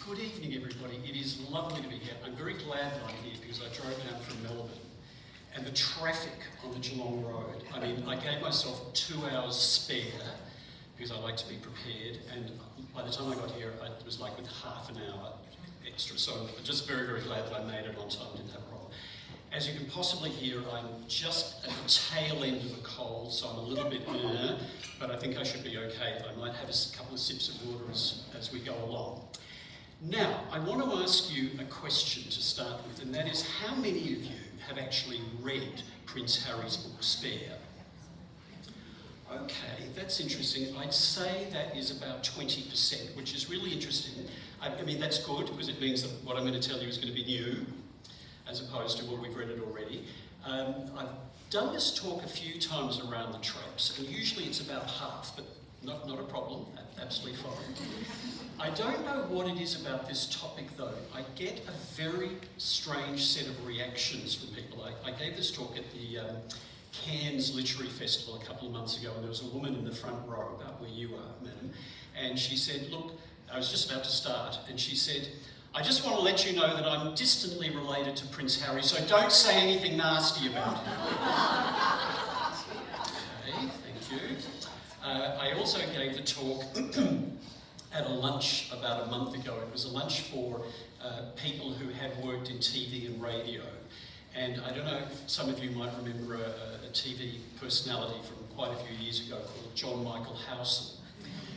Good evening, everybody. It is lovely to be here. I'm very glad that I'm here because I drove down from Melbourne and the traffic on the Geelong Road. I mean, I gave myself 2 hours spare because I like to be prepared, and by the time I got here, it was like with half an hour extra. So I'm just very, very glad that I made it on time, didn't have a problem. As you can possibly hear, I'm just at the tail end of a cold, so I'm a little bit but I think I should be okay. I might have a couple of sips of water as we go along. Now, I want to ask you a question to start with, and that is, how many of you have actually read Prince Harry's book, Spare? Okay, that's interesting. I'd say that is about 20%, which is really interesting. I mean, that's good, because it means that what I'm going to tell you is going to be new, as opposed to what we've read it already. I've done this talk a few times around the traps, and usually it's about half, but not a problem, absolutely fine. I don't know what it is about this topic though. I get a very strange set of reactions from people. I gave this talk at the Cairns Literary Festival a couple of months ago, and there was a woman in the front row, about where you are, madam, and she said, look, I was just about to start, and she said, I just want to let you know that I'm distantly related to Prince Harry, so don't say anything nasty about him. Okay, thank you. I also gave the talk at a lunch about a month ago. It was a lunch for people who had worked in TV and radio. And I don't know if some of you might remember a TV personality from quite a few years ago called John Michael Howson.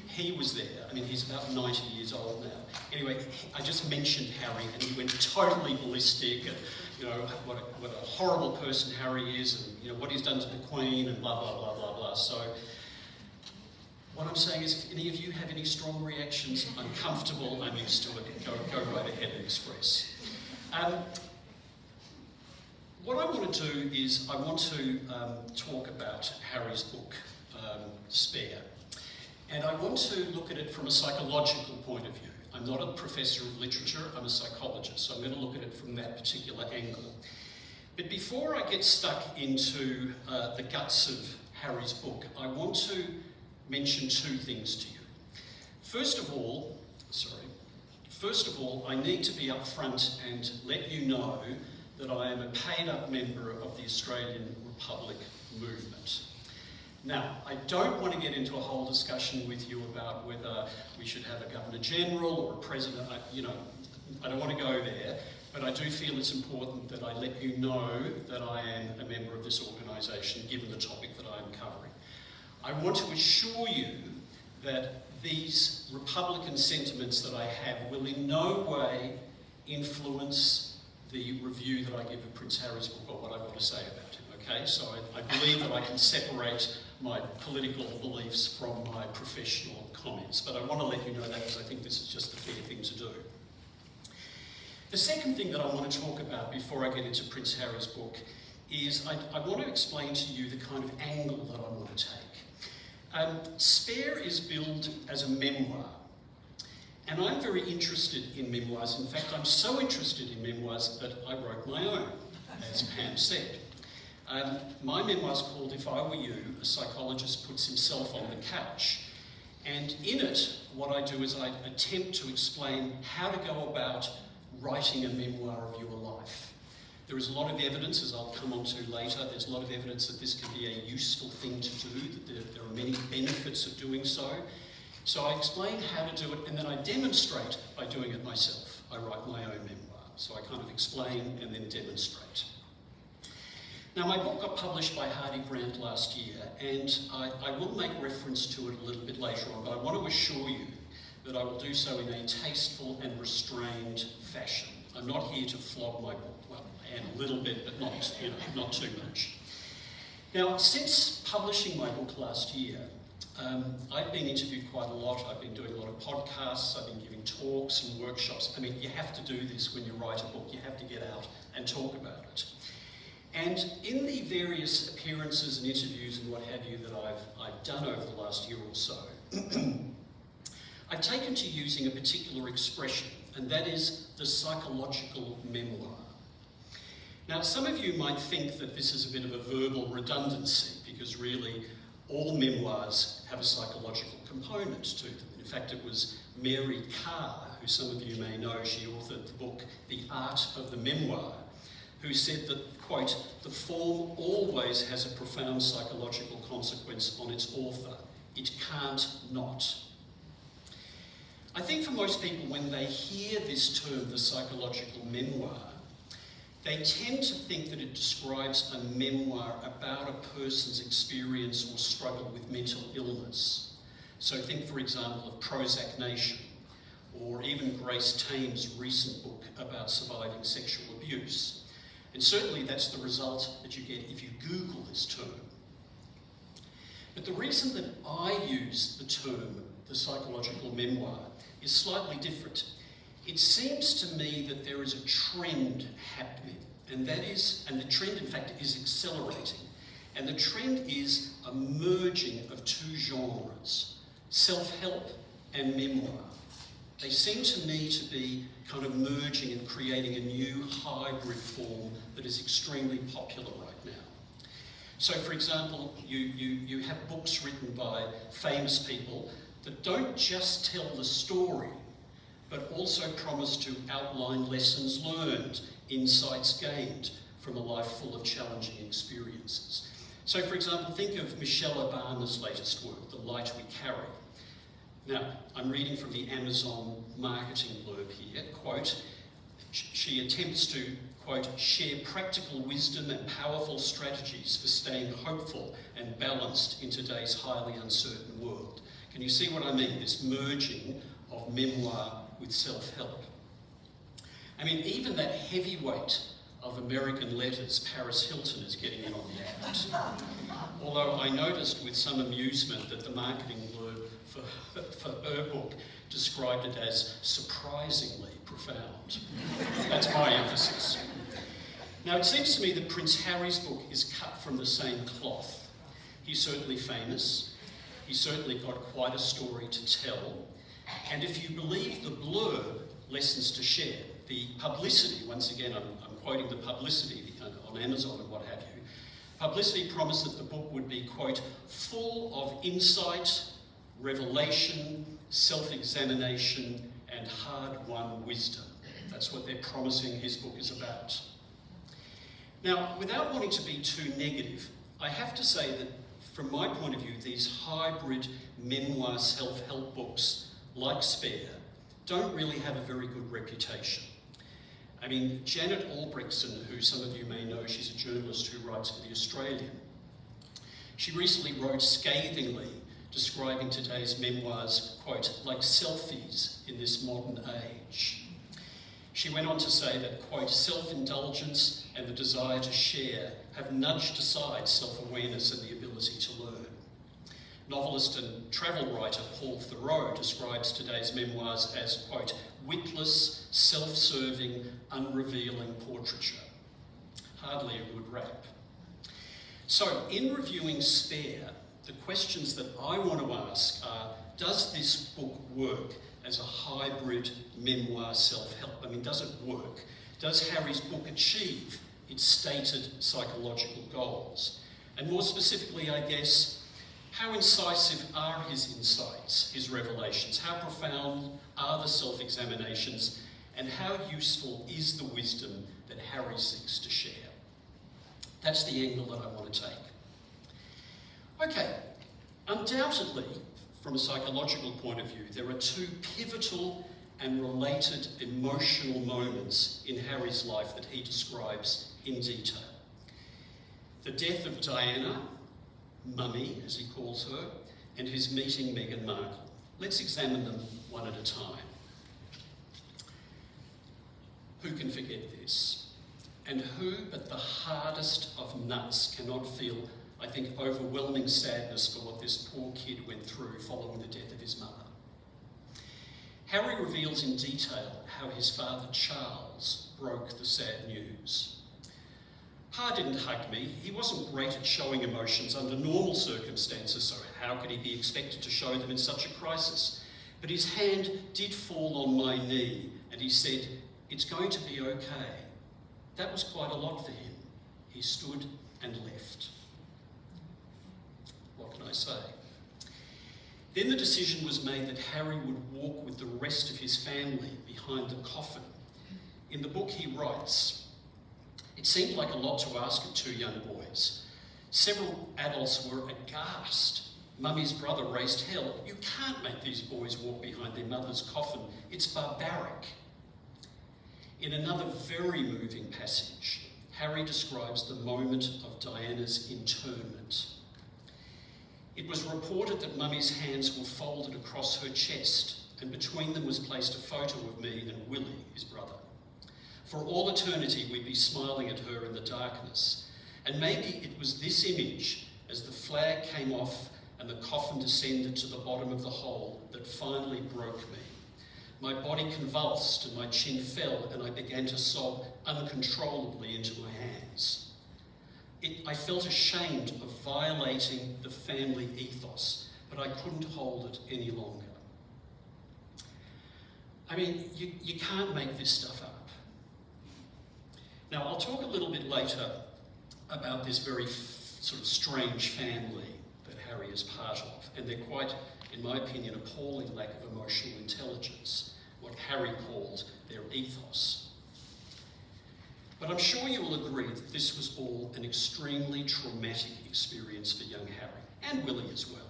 He was there. I mean, he's about 90 years old now. Anyway, I just mentioned Harry, and he went totally ballistic, and you know what a horrible person Harry is, and you know what he's done to the Queen, and blah blah blah blah blah. So, what I'm saying is, if any of you have any strong reactions, I'm comfortable. I'm used to it. Go right ahead and express. What I want to do is I want to talk about Harry's book, Spare. And I want to look at it from a psychological point of view. I'm not a professor of literature, I'm a psychologist, so I'm going to look at it from that particular angle. But before I get stuck into the guts of Harry's book, I want to mention two things to you. First of all, I need to be upfront and let you know that I am a paid-up member of the Australian Republic movement. Now, I don't want to get into a whole discussion with you about whether we should have a Governor-General or a President. I don't want to go there, but I do feel it's important that I let you know that I am a member of this organisation, given the topic that I am covering. I want to assure you that these Republican sentiments that I have will in no way influence the review that I give of Prince Harry's book or what I've got to say about him, okay? So I believe that I can separate my political beliefs from my professional comments, but I want to let you know that because I think this is just the fair thing to do. The second thing that I want to talk about before I get into Prince Harry's book is I want to explain to you the kind of angle that I want to take. Spare is billed as a memoir, and I'm very interested in memoirs. In fact, I'm so interested in memoirs that I wrote my own, as Pam said. My memoir's called If I Were You, A Psychologist Puts Himself on the Couch. And in it, what I do is I attempt to explain how to go about writing a memoir of your life. There is a lot of evidence, as I'll come on to later, there's a lot of evidence that this can be a useful thing to do, that there are many benefits of doing so. So I explain how to do it, and then I demonstrate by doing it myself. I write my own memoir. So I kind of explain and then demonstrate. Now, my book got published by Hardy Grant last year, and I will make reference to it a little bit later on, but I want to assure you that I will do so in a tasteful and restrained fashion. I'm not here to flog my book. Well, I am a little bit, but not too much. Now, since publishing my book last year, I've been interviewed quite a lot. I've been doing a lot of podcasts. I've been giving talks and workshops. I mean, you have to do this when you write a book. You have to get out and talk about it. And in the various appearances and interviews and what have you that I've done over the last year or so, I've taken to using a particular expression, and that is the psychological memoir. Now, some of you might think that this is a bit of a verbal redundancy, because really all memoirs have a psychological component to them. In fact, it was Mary Carr, who some of you may know, she authored the book The Art of the Memoir, who said that, quote, "The form always has a profound psychological consequence on its author. It can't not." I think for most people, when they hear this term, the psychological memoir, they tend to think that it describes a memoir about a person's experience or struggle with mental illness. So think, for example, of Prozac Nation, or even Grace Tame's recent book about surviving sexual abuse. And certainly that's the result that you get if you Google this term. But the reason that I use the term, the psychological memoir, is slightly different. It seems to me that there is a trend happening, and the trend in fact is accelerating. And the trend is a merging of two genres, self-help and memoir. They seem to me to be kind of merging and creating a new hybrid form that is extremely popular right now. So for example, you have books written by famous people that don't just tell the story, but also promise to outline lessons learned, insights gained from a life full of challenging experiences. So for example, think of Michelle Obama's latest work, The Light We Carry. Now, I'm reading from the Amazon marketing blurb here, quote, she attempts to, quote, share practical wisdom and powerful strategies for staying hopeful and balanced in today's highly uncertain world. Can you see what I mean? This merging of memoir with self-help. I mean, even that heavyweight of American letters, Paris Hilton, is getting in on the act. Although I noticed with some amusement that the marketing blurb for her book described it as surprisingly profound. That's my emphasis. Now, it seems to me that Prince Harry's book is cut from the same cloth. He's certainly famous. He's certainly got quite a story to tell. And if you believe the blurb, lessons to share, the publicity, once again, I'm quoting the publicity on Amazon and what have you, publicity promised that the book would be, quote, full of insight, revelation, self-examination, and hard-won wisdom. That's what they're promising his book is about. Now, without wanting to be too negative, I have to say that from my point of view, these hybrid memoir self-help books, like Spare, don't really have a very good reputation. I mean, Janet Albrechtsen, who some of you may know, she's a journalist who writes for The Australian. She recently wrote scathingly describing today's memoirs, quote, like selfies in this modern age. She went on to say that, quote, self-indulgence and the desire to share have nudged aside self-awareness and the ability to learn. Novelist and travel writer Paul Theroux describes today's memoirs as, quote, witless, self-serving, unrevealing portraiture. Hardly a good rap. So, in reviewing Spare, the questions that I want to ask are, does this book work as a hybrid memoir self-help? I mean, does it work? Does Harry's book achieve its stated psychological goals? And more specifically, I guess, how incisive are his insights, his revelations? How profound are the self-examinations? And how useful is the wisdom that Harry seeks to share? That's the angle that I want to take. Okay, undoubtedly, from a psychological point of view, there are two pivotal and related emotional moments in Harry's life that he describes in detail. The death of Diana, Mummy, as he calls her, and his meeting Meghan Markle. Let's examine them one at a time. Who can forget this? And who but the hardest of nuts cannot feel, I think, overwhelming sadness for what this poor kid went through following the death of his mother. Harry reveals in detail how his father Charles broke the sad news. Pa didn't hug me. He wasn't great at showing emotions under normal circumstances, so how could he be expected to show them in such a crisis? But his hand did fall on my knee, and he said, "It's going to be okay." That was quite a lot for him. He stood and left. What can I say? Then the decision was made that Harry would walk with the rest of his family behind the coffin. In the book he writes, "It seemed like a lot to ask of two young boys. Several adults were aghast. Mummy's brother raised hell. You can't make these boys walk behind their mother's coffin. It's barbaric." In another very moving passage, Harry describes the moment of Diana's internment. "It was reported that Mummy's hands were folded across her chest, and between them was placed a photo of me and Willie, his brother. For all eternity we'd be smiling at her in the darkness, and maybe it was this image, as the flag came off and the coffin descended to the bottom of the hole, that finally broke me. My body convulsed and my chin fell, and I began to sob uncontrollably into my hands. I felt ashamed of violating the family ethos, but I couldn't hold it any longer." I mean, you can't make this stuff up. Now, I'll talk a little bit later about this very sort of strange family that Harry is part of, and their quite, in my opinion, appalling lack of emotional intelligence, what Harry called their ethos. But I'm sure you will agree that this was all an extremely traumatic experience for young Harry, and Willie as well.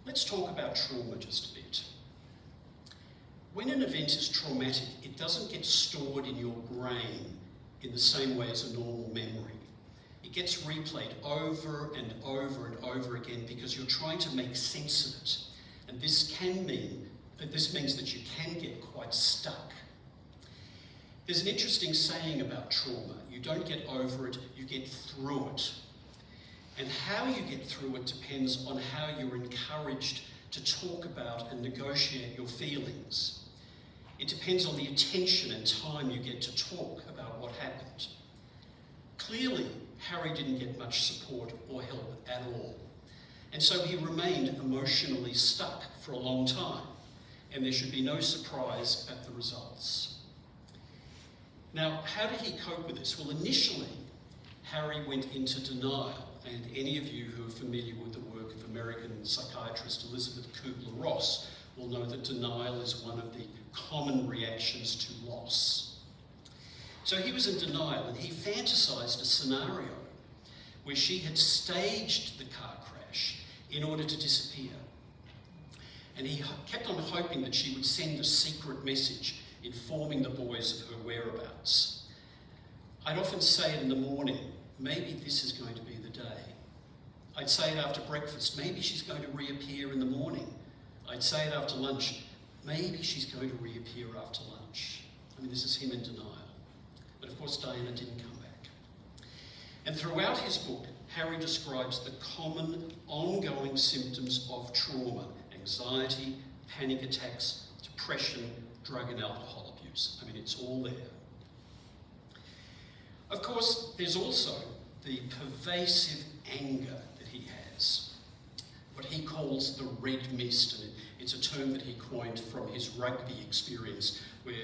Let's talk about trauma just a bit. When an event is traumatic, it doesn't get stored in your brain in the same way as a normal memory. It gets replayed over and over and over again because you're trying to make sense of it. And this means that you can get quite stuck. There's an interesting saying about trauma. You don't get over it, you get through it. And how you get through it depends on how you're encouraged to talk about and negotiate your feelings. It depends on the attention and time you get to talk about what happened. Clearly, Harry didn't get much support or help at all. And so he remained emotionally stuck for a long time, and there should be no surprise at the results. Now, how did he cope with this? Well, initially, Harry went into denial, and any of you who are familiar with the work of American psychiatrist Elizabeth Kubler-Ross will know that denial is one of the common reactions to loss. So he was in denial, and he fantasized a scenario where she had staged the car crash in order to disappear. And he kept on hoping that she would send a secret message informing the boys of her whereabouts. I'd often say it in the morning, maybe this is going to be the day. I'd say it after breakfast, maybe she's going to reappear in the morning. I'd say it after lunch, maybe she's going to reappear after lunch. I mean, this is him in denial. But of course, Diana didn't come back. And throughout his book, Harry describes the common, ongoing symptoms of trauma: anxiety, panic attacks, depression, drug and alcohol abuse. I mean, it's all there. Of course, there's also the pervasive anger that he has, what he calls the red mist, and it's a term that he coined from his rugby experience, where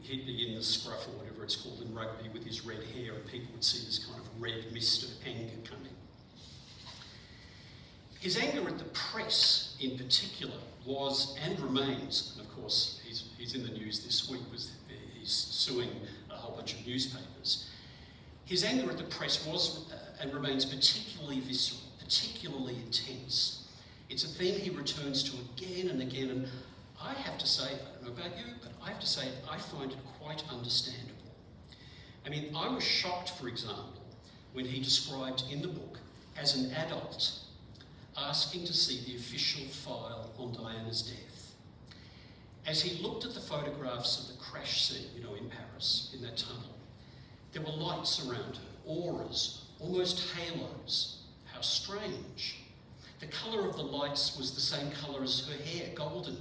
he'd be in the scruff or whatever it's called in rugby with his red hair, and people would see this kind of red mist of anger coming. His anger at the press in particular was and remains, and of course he's in the news this week, he's suing a whole bunch of newspapers. His anger at the press was and remains particularly visceral, particularly intense. It's a theme he returns to again and again, and I have to say, I don't know about you, but I have to say I find it quite understandable. I mean, I was shocked, for example, when he described in the book as an adult asking to see the official file on Diana's death. As he looked at the photographs of the crash scene, in Paris, in that tunnel, there were lights around her, auras, almost halos. How strange. The colour of the lights was the same colour as her hair, golden.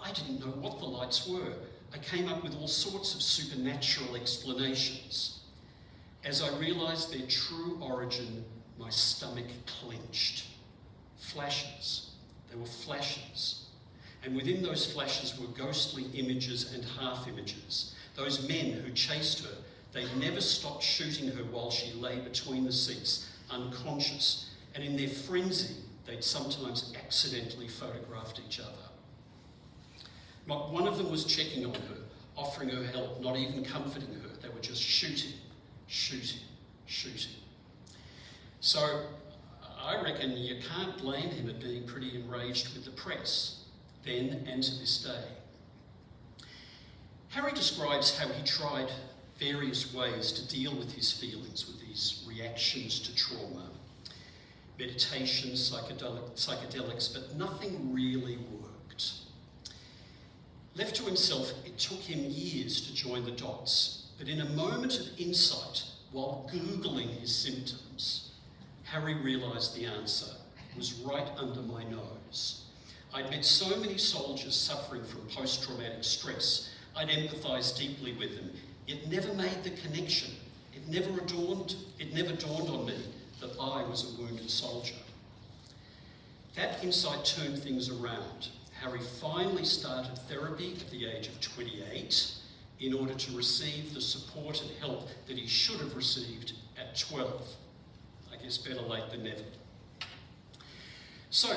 I didn't know what the lights were. I came up with all sorts of supernatural explanations. As I realised their true origin, my stomach clenched. Flashes. They were flashes. And within those flashes were ghostly images and half-images. Those men who chased her, they never stopped shooting her while she lay between the seats, unconscious. And in their frenzy, they'd sometimes accidentally photographed each other. Not one of them was checking on her, offering her help, not even comforting her. They were just shooting, shooting, shooting. So I reckon you can't blame him at being pretty enraged with the press, then and to this day. Harry describes how he tried various ways to deal with his feelings, with these reactions to trauma. Meditation, psychedelics, but nothing really worked. Left to himself, it took him years to join the dots, but in a moment of insight, while Googling his symptoms, Harry realised the answer was right under my nose. I'd met so many soldiers suffering from post-traumatic stress. I'd empathised deeply with them. It never made the connection. It never dawned on me that I was a wounded soldier. That insight turned things around. Harry finally started therapy at the age of 28 in order to receive the support and help that he should have received at 12. I guess better late than never. So,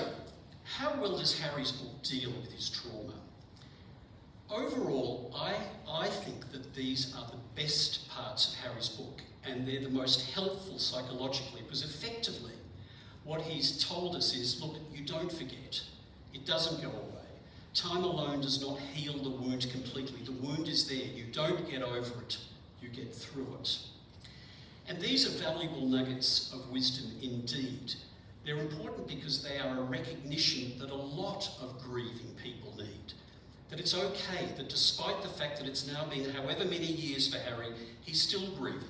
how well does Harry's book deal with his trauma? Overall, I think that these are the best parts of Harry's book, and they're the most helpful psychologically, because effectively what he's told us is, look, you don't forget. It doesn't go away. Time alone does not heal the wound completely. The wound is there. You don't get over it. You get through it. And these are valuable nuggets of wisdom indeed. They're important because they are a recognition that a lot of grieving people need. That it's okay that despite the fact that it's now been however many years for Harry, he's still grieving.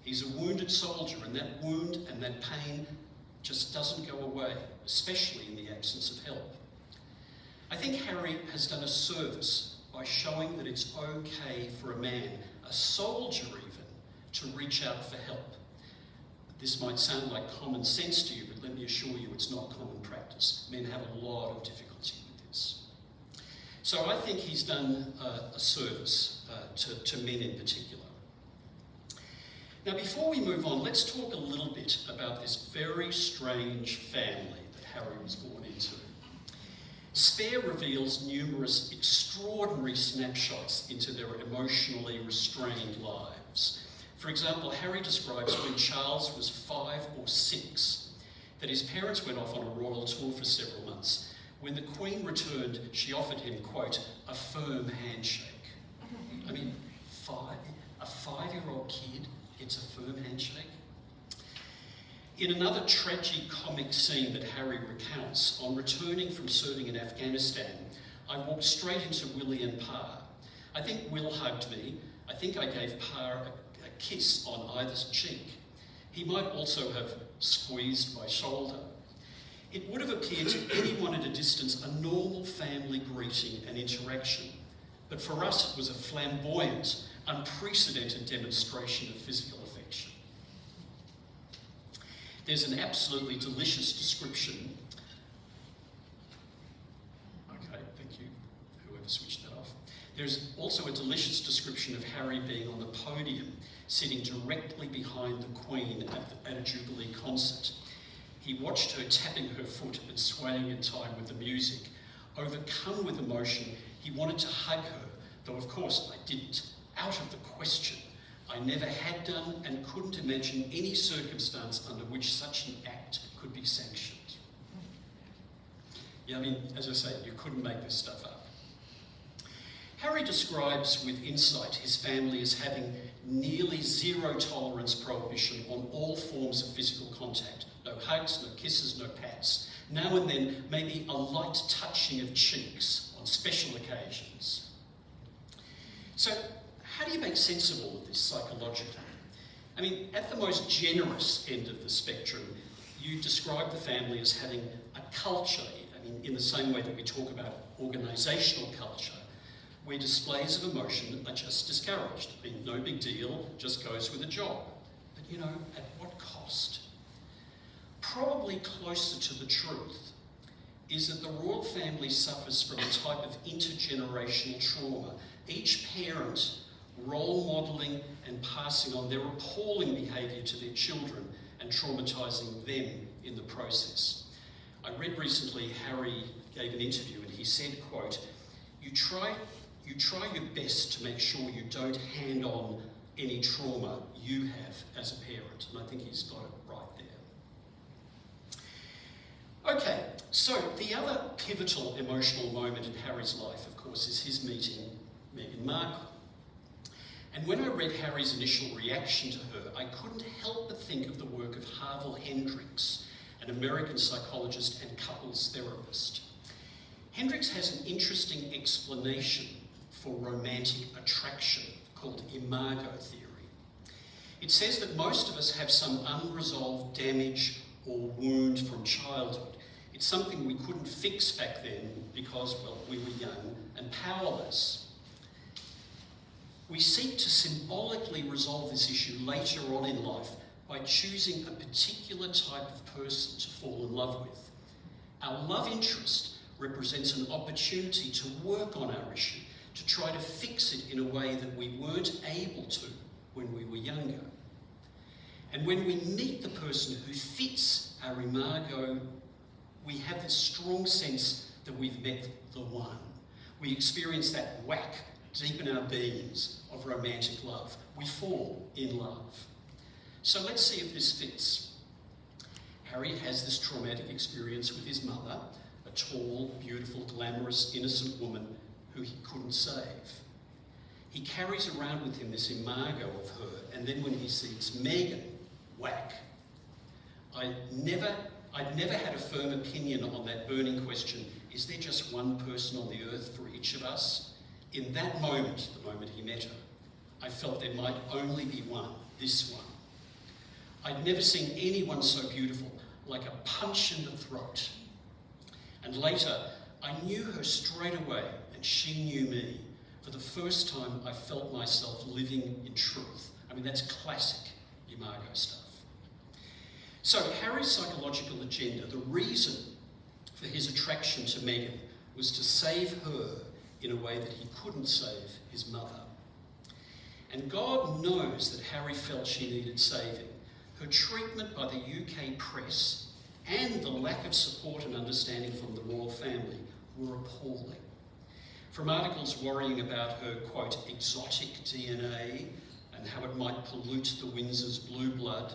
He's a wounded soldier, and that wound and that pain just doesn't go away, especially in the absence of help. I think Harry has done a service by showing that it's okay for a man, a soldier even, to reach out for help. This might sound like common sense to you, but let me assure you it's not common practice. Men have a lot of difficulty with this. So I think he's done a service to men in particular. Now, before we move on, let's talk a little bit about this very strange family that Harry was born into. Spare reveals numerous extraordinary snapshots into their emotionally restrained lives. For example, Harry describes when Charles was 5 or 6, that his parents went off on a royal tour for several months. When the Queen returned, she offered him, quote, a firm handshake. I mean, a 5-year-old kid gets a firm handshake? In another tragic comic scene that Harry recounts, on returning from serving in Afghanistan, I walked straight into Willie and Pa. I think Will hugged me. I think I gave Pa a kiss on either cheek. He might also have squeezed my shoulder. It would have appeared to anyone at a distance a normal family greeting and interaction, but for us it was a flamboyant, unprecedented demonstration of physical affection. There's an absolutely delicious description. Okay, thank you, whoever switched that off. There's also a delicious description of Harry being on the podium, sitting directly behind the Queen at a Jubilee concert. He watched her tapping her foot and swaying in time with the music. Overcome with emotion, he wanted to hug her, though of course I didn't. Out of the question. I never had done and couldn't imagine any circumstance under which such an act could be sanctioned. Yeah, I mean, as I say, you couldn't make this stuff up. Harry describes with insight his family as having nearly zero tolerance prohibition on all forms of physical contact. No hugs, no kisses, no pats. Now and then, maybe a light touching of cheeks on special occasions. So, how do you make sense of all of this psychologically? I mean, at the most generous end of the spectrum, you describe the family as having a culture, I mean, in the same way that we talk about organisational culture, where displays of emotion are just discouraged. I mean, no big deal, just goes with a job. But, you know, at what cost? Probably closer to the truth is that the royal family suffers from a type of intergenerational trauma. Each parent role modelling and passing on their appalling behaviour to their children and traumatising them in the process. I read recently Harry gave an interview and he said, quote, you try your best to make sure you don't hand on any trauma you have as a parent. And I think he's got it right there. Okay, so the other pivotal emotional moment in Harry's life, of course, is his meeting Meghan Markle. And when I read Harry's initial reaction to her, I couldn't help but think of the work of Harville Hendrix, an American psychologist and couples therapist. Hendrix has an interesting explanation for romantic attraction called imago theory. It says that most of us have some unresolved damage or wound from childhood. It's something we couldn't fix back then because, well, we were young and powerless. We seek to symbolically resolve this issue later on in life by choosing a particular type of person to fall in love with. Our love interest represents an opportunity to work on our issue, to try to fix it in a way that we weren't able to when we were younger. And when we meet the person who fits our imago, we have this strong sense that we've met the one. We experience that whack deep in our beings of romantic love. We fall in love. So let's see if this fits. Harry has this traumatic experience with his mother, a tall, beautiful, glamorous, innocent woman who he couldn't save. He carries around with him this imago of her, and then when he sees Meghan, whack. I'd never had a firm opinion on that burning question, is there just one person on the earth for each of us? In that moment, the moment he met her, I felt there might only be one, this one. I'd never seen anyone so beautiful, like a punch in the throat. And later, I knew her straight away, and she knew me. For the first time, I felt myself living in truth. I mean, that's classic imago stuff. So Harry's psychological agenda, the reason for his attraction to Meghan, was to save her in a way that he couldn't save his mother. And God knows that Harry felt she needed saving. Her treatment by the UK press and the lack of support and understanding from the royal family were appalling. From articles worrying about her, quote, exotic DNA and how it might pollute the Windsor's blue blood,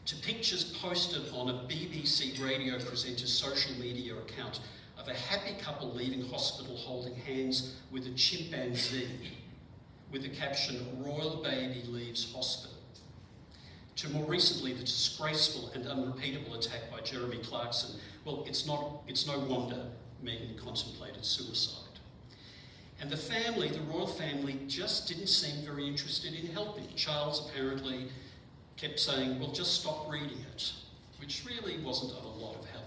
to pictures posted on a BBC radio presenter's social media account of a happy couple leaving hospital holding hands with a chimpanzee, with the caption, "Royal baby leaves hospital," to more recently the disgraceful and unrepeatable attack by Jeremy Clarkson. Well, it's no wonder Meghan contemplated suicide. And the family, the royal family, just didn't seem very interested in helping. Charles apparently kept saying, well, just stop reading it, which really wasn't of a lot of help.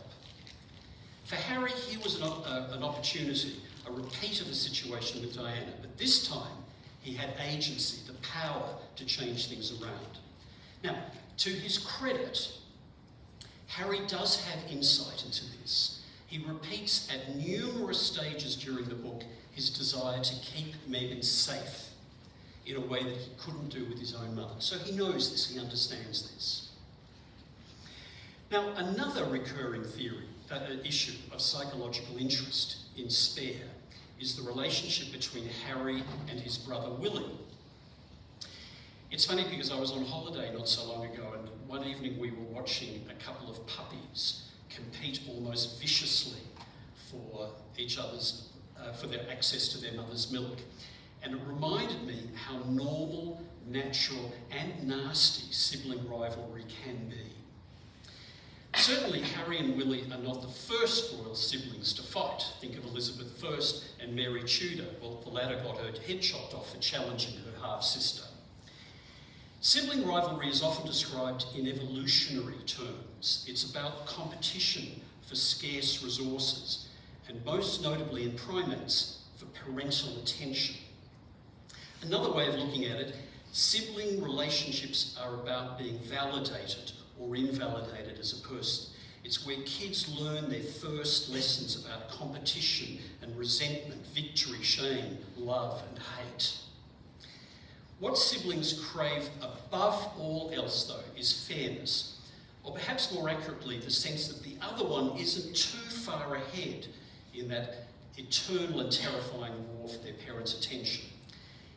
For Harry, here was an opportunity, a repeat of the situation with Diana, but this time he had agency, the power to change things around. Now, to his credit, Harry does have insight into this. He repeats at numerous stages during the book his desire to keep Meghan safe in a way that he couldn't do with his own mother. So he knows this, he understands this. Now, another recurring issue of psychological interest in Spare is the relationship between Harry and his brother Willie. It's funny because I was on holiday not so long ago, and one evening we were watching a couple of puppies compete almost viciously for each other's, for their access to their mother's milk. And it reminded me how normal, natural, and nasty sibling rivalry can be. Certainly, Harry and Willie are not the first royal siblings to fight. Think of Elizabeth I and Mary Tudor. Well, the latter got her head chopped off for challenging her half-sister. Sibling rivalry is often described in evolutionary terms. It's about competition for scarce resources, and most notably in primates, for parental attention. Another way of looking at it, sibling relationships are about being validated or invalidated as a person. It's where kids learn their first lessons about competition and resentment, victory, shame, love and hate. What siblings crave above all else, though, is fairness. Or perhaps more accurately, the sense that the other one isn't too far ahead in that eternal and terrifying war for their parents' attention.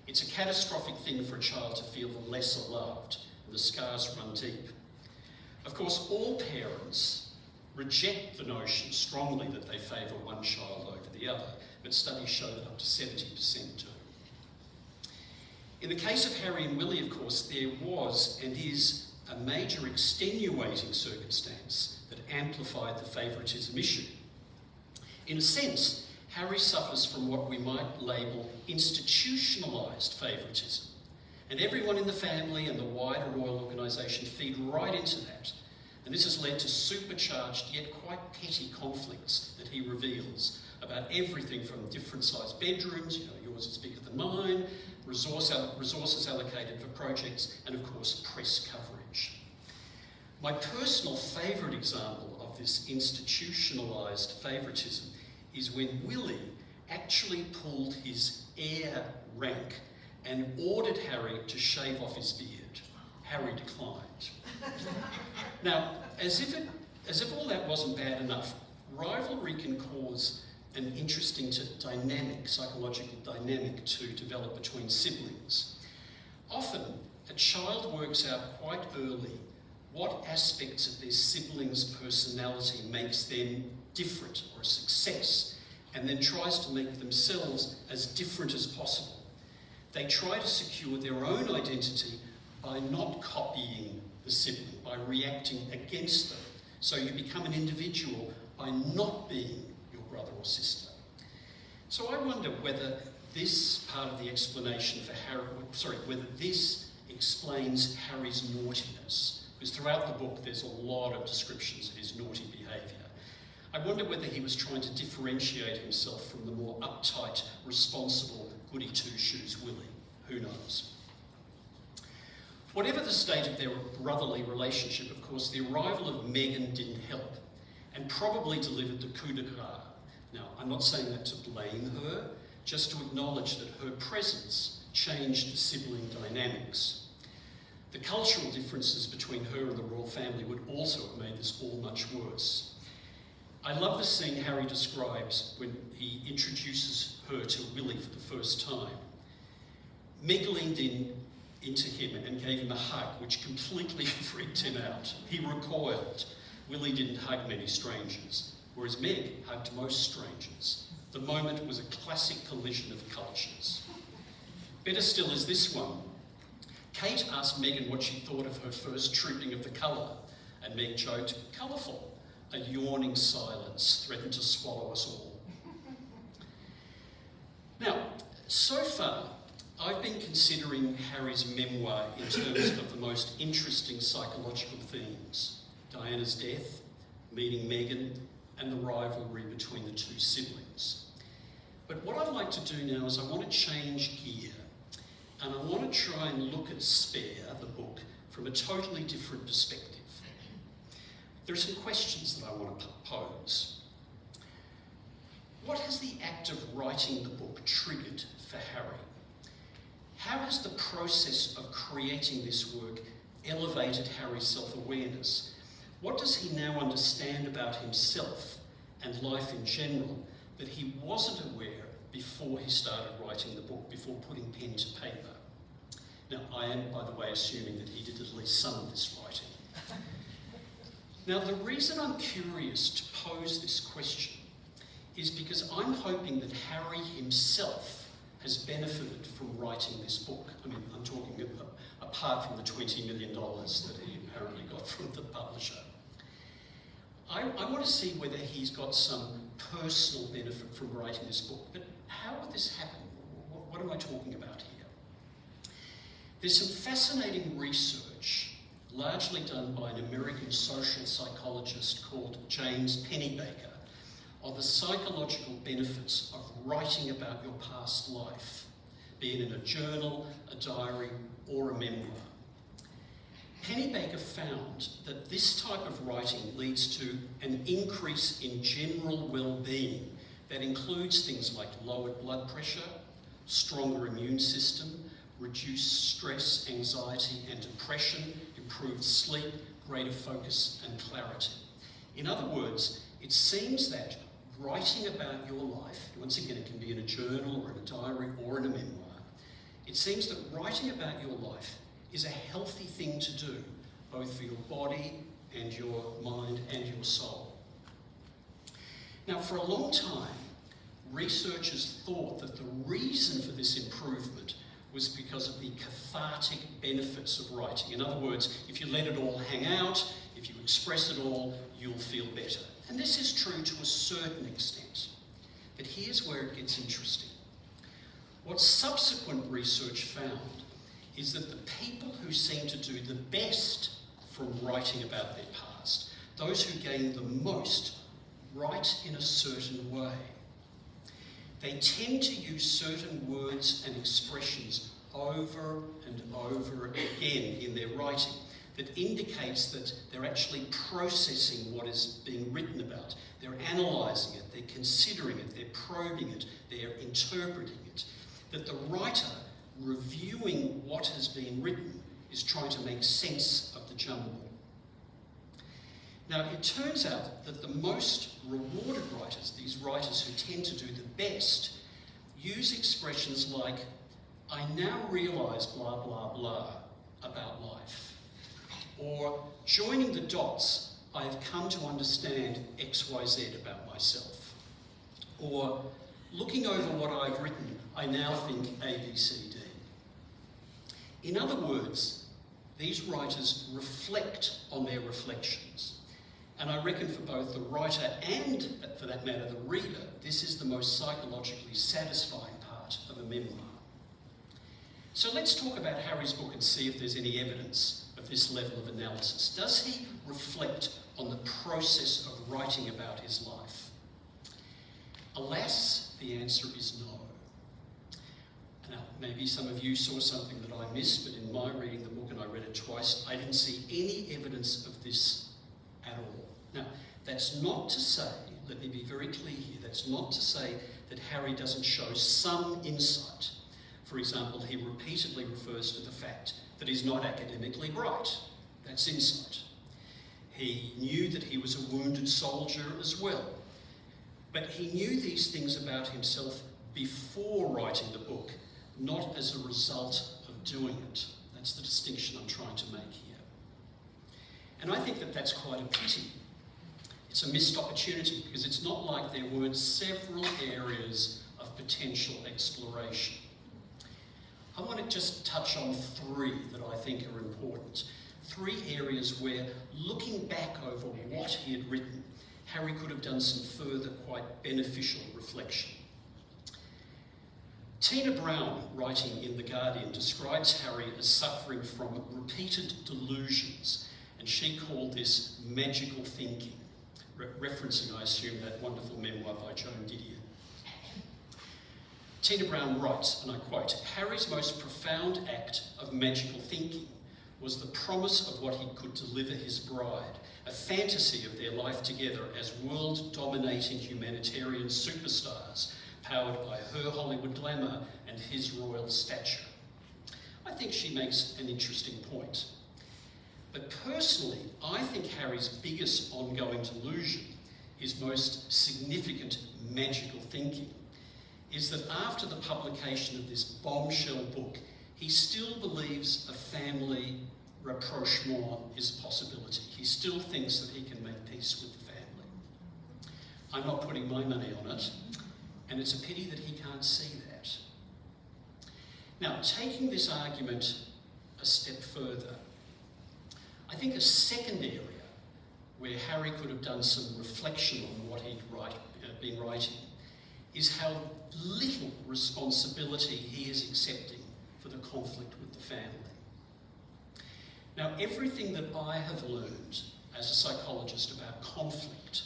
It's a catastrophic thing for a child to feel the lesser loved, and the scars run deep. Of course, all parents reject the notion strongly that they favour one child over the other, but studies show that up to 70% do. In the case of Harry and Willie, of course, there was and is a major extenuating circumstance that amplified the favouritism issue. In a sense, Harry suffers from what we might label institutionalised favouritism, and everyone in the family and the wider royal organisation feed right into that. And this has led to supercharged yet quite petty conflicts that he reveals about everything from different sized bedrooms, yours is bigger than mine, resources allocated for projects, and of course press coverage. My personal favourite example of this institutionalised favouritism is when Willie actually pulled his heir rank and ordered Harry to shave off his beard. Harry declined. Now, as if all that wasn't bad enough, rivalry can cause an interesting psychological dynamic to develop between siblings. Often, a child works out quite early what aspects of their siblings' personality makes them different or a success, and then tries to make themselves as different as possible. They try to secure their own identity by not copying the sibling, by reacting against them. So you become an individual by not being your brother or sister. So I wonder whether this part of the explanation for whether this explains Harry's naughtiness. Because throughout the book there's a lot of descriptions of his naughty behaviour. I wonder whether he was trying to differentiate himself from the more uptight, responsible, goody-two-shoes Willie. Who knows? Whatever the state of their brotherly relationship, of course, the arrival of Meghan didn't help, and probably delivered the coup de grace. Now, I'm not saying that to blame her, just to acknowledge that her presence changed the sibling dynamics. The cultural differences between her and the royal family would also have made this all much worse. I love the scene Harry describes when he introduces her to Willie for the first time. Meg leaned into him and gave him a hug, which completely freaked him out. He recoiled. Willie didn't hug many strangers, whereas Meg hugged most strangers. The moment was a classic collision of cultures. Better still is this one. Kate asked Meghan what she thought of her first trooping of the colour, and Meg joked, "Colourful." A yawning silence threatened to swallow us all. Now, so far, I've been considering Harry's memoir in terms of the most interesting psychological themes: Diana's death, meeting Meghan, and the rivalry between the two siblings. But what I'd like to do now is I want to change gear, and I want to try and look at Spare, the book, from a totally different perspective. There are some questions that I want to pose. What has the act of writing the book triggered for Harry? How has the process of creating this work elevated Harry's self-awareness? What does he now understand about himself and life in general that he wasn't aware before he started writing the book, before putting pen to paper? Now, I am, by the way, assuming that he did at least some of this writing. Now, the reason I'm curious to pose this question is because I'm hoping that Harry himself has benefited from writing this book. I mean, I'm talking apart from the $20 million that he apparently got from the publisher. I want to see whether he's got some personal benefit from writing this book. But how would this happen? What am I talking about here? There's some fascinating research, largely done by an American social psychologist called James Pennebaker, on the psychological benefits of writing about your past life, be it in a journal, a diary, or a memoir. Pennebaker found that this type of writing leads to an increase in general well-being that includes things like lowered blood pressure, stronger immune system, reduced stress, anxiety and depression, improved sleep, greater focus and clarity. In other words, it seems that writing about your life, once again it can be in a journal or in a diary or in a memoir, it seems that writing about your life is a healthy thing to do, both for your body and your mind and your soul. Now, for a long time, researchers thought that the reason for this improvement was because of the cathartic benefits of writing. In other words, if you let it all hang out, if you express it all, you'll feel better. And this is true to a certain extent. But here's where it gets interesting. What subsequent research found is that the people who seem to do the best from writing about their past, those who gain the most, write in a certain way. They tend to use certain words and expressions over and over again in their writing that indicates that they're actually processing what is being written about. They're analysing it, they're considering it, they're probing it, they're interpreting it. That the writer, reviewing what has been written, is trying to make sense of the jumble. Now, it turns out that the most rewarded writers, these writers who tend to do the best, use expressions like, "I now realise blah, blah, blah about life." Or, "Joining the dots, I have come to understand XYZ about myself." Or, "Looking over what I've written, I now think ABCD." In other words, these writers reflect on their reflections. And I reckon for both the writer and, for that matter, the reader, this is the most psychologically satisfying part of a memoir. So let's talk about Harry's book and see if there's any evidence of this level of analysis. Does he reflect on the process of writing about his life? Alas, the answer is no. Now, maybe some of you saw something that I missed, but in my reading the book, and I read it twice, I didn't see any evidence of this at all. Now, that's not to say, let me be very clear here, that's not to say that Harry doesn't show some insight. For example, he repeatedly refers to the fact that he's not academically bright. That's insight. He knew that he was a wounded soldier as well. But he knew these things about himself before writing the book, not as a result of doing it. That's the distinction I'm trying to make here. And I think that that's quite a pity. It's a missed opportunity because it's not like there weren't several areas of potential exploration. I want to just touch on three that I think are important. Three areas where, looking back over what he had written, Harry could have done some further quite beneficial reflection. Tina Brown, writing in The Guardian, describes Harry as suffering from repeated delusions, and she called this magical thinking, referencing, I assume, that wonderful memoir by Joan Didion. Tina Brown writes, and I quote, "Harry's most profound act of magical thinking was the promise of what he could deliver his bride, a fantasy of their life together as world-dominating humanitarian superstars, powered by her Hollywood glamour and his royal stature." I think she makes an interesting point. But personally, I think Harry's biggest ongoing delusion, his most significant magical thinking, is that after the publication of this bombshell book, he still believes a family rapprochement is a possibility. He still thinks that he can make peace with the family. I'm not putting my money on it, and it's a pity that he can't see that. Now, taking this argument a step further, I think a second area where Harry could have done some reflection on what he'd been writing is how little responsibility he is accepting for the conflict with the family. Now, everything that I have learned as a psychologist about conflict,